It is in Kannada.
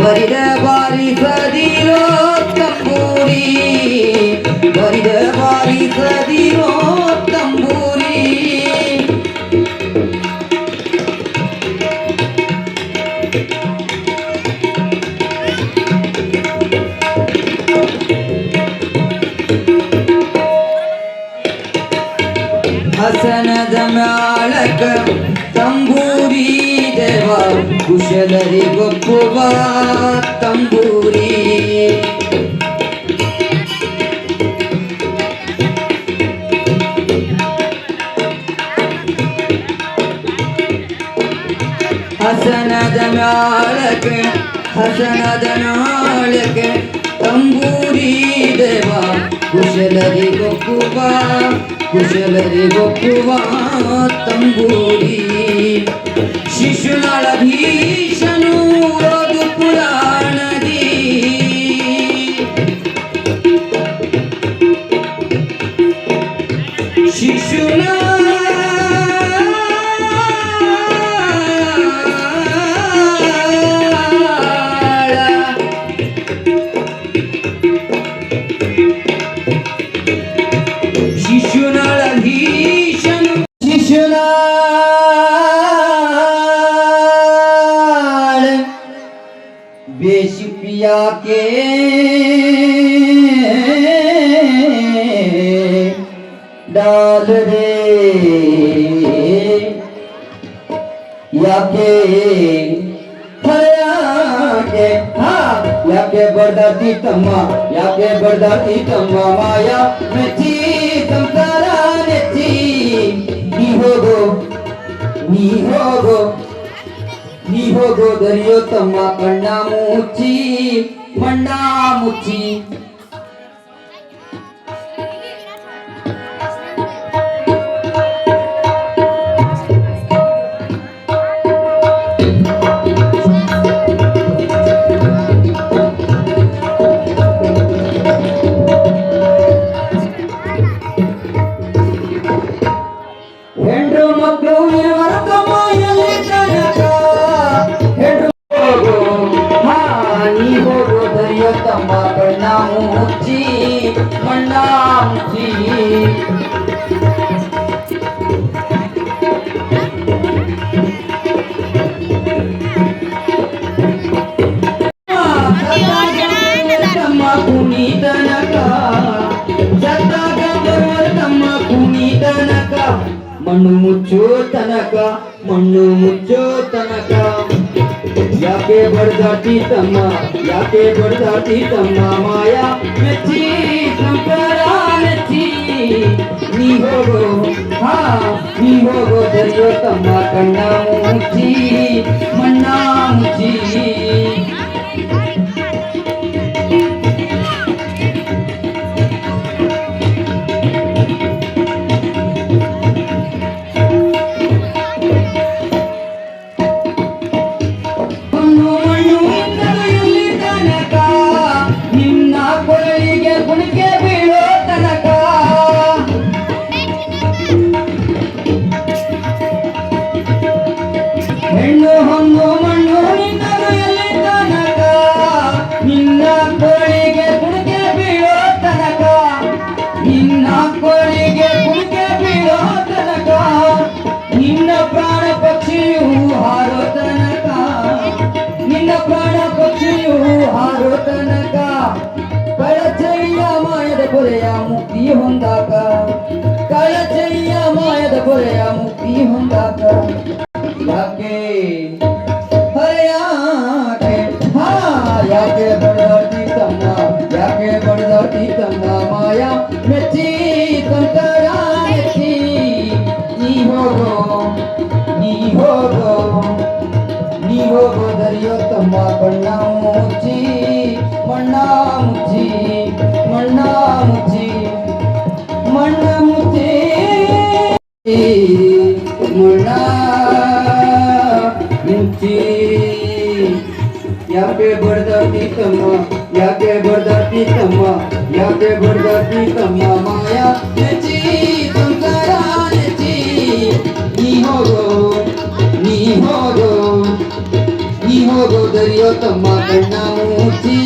ಬರಿದ ಬಾರಿಸದಿರೋ ತಂಬೂರಿ ಬರಿದ ಬಾರಿಸದಿರೋ ತಂಬೂರಿ ಹಸನದ ಮ್ಯಾಳಕ ತಂಬೂರಿ ದೇವ ಕುಶಲರಿಗೊಪ್ಪುವ ತಂಬೂರಿ ಹಸನದ ಮ್ಯಾಳಕ ತಂಬೂರಿ ದೇವ ಕುಶಲರಿಗೊಪ್ಪುವ ತಂಬೂರಿ ಶಿಶುನಾಳ ಭೀಷನು ಓದು ಪುರಾಣದಿ बेशिपिया के डाल रे याके हयाके याके बर्दाती तम्मा माया मेची संसारा नेची नी होगो दरियो तम्मा कण्णा मुच्ची मण्णा मुच्ची ಹೆಂಡ್ರು ಮಕ್ಕಳು ತಮ್ಮ ಕಣ್ಣ ಮುಚ್ಚಿ ಮಣ್ಣ ಮುಚ್ಚಿ ತಮ್ಮ ಕುಣಿತನಕ ಸತ್ತಾಗ ಬರುವ ತಮ್ಮ ಕುಣಿತನಕ ಮಣ್ಣು ಮುಚ್ಚೋ ತನಕ ಯಾಕೆ ಬಡ್ದಾಟಿ ತಮ್ಮ ಮಾಯಾ ಮೆಚ್ಚಿ ಸಂಸಾರ ಮೆಚ್ಚಿ ನೀ ಹೋಗೋ ದರಿಯೋ ತಮ್ಮ ಕಣ್ಣ ಮುಚ್ಚಿ ಮಣ್ಣ ಮುಚ್ಚಿ ಹೆಣ್ಣು ಹೊಂಗು ಮಣ್ಣು ನಿನ್ನದು ಎಲ್ಲಿ ತನಕ ನಿನ್ನ ಕೋಳಿಗೆ ಕುಣಿಕೆ ಬೀಳೋ ತನಕ ನಿನ್ನ ಕೋಳಿಗೆ ಕುಣಿಕೆ ಬೀಳೋ ತನಕ ನಿನ್ನ ಪ್ರಾಣ ಪಕ್ಷಿಯು ಹಾರೋ ತನಕ ಕಳಚಯ್ಯ ಮಾಯದ ಕೊರೆಯ ಮುಕ್ತಿ ಹೊಂದಾಕ ಯಾಕೆ ಬಡದಾಟಿ ತಮ್ಮ ಮಾಯಾ ಮೆಚ್ಚಿ ಸಂಸಾರ ಮೆಚ್ಚಿ ನೀ ಹೋಗೋ ದರಿಯೋ ತಮ್ಮ ಕಣ್ಣ ಮುಚ್ಚಿ ಮಣ್ಣ ಮುಚ್ಚಿ ಯಾಕೆ ಬಡ್ದಾಟಿ ತಮ್ಮ ಮಾಯಾ ನೆಚ್ಚಿ ಸಂಸಾರ ನೆಚ್ಚಿ ನೀ ಹೋಗೋ ಮೊಗು ದರಿಯೋ ತಮ್ಮ ಕಣ್ಣ ಮುಚ್ಚಿ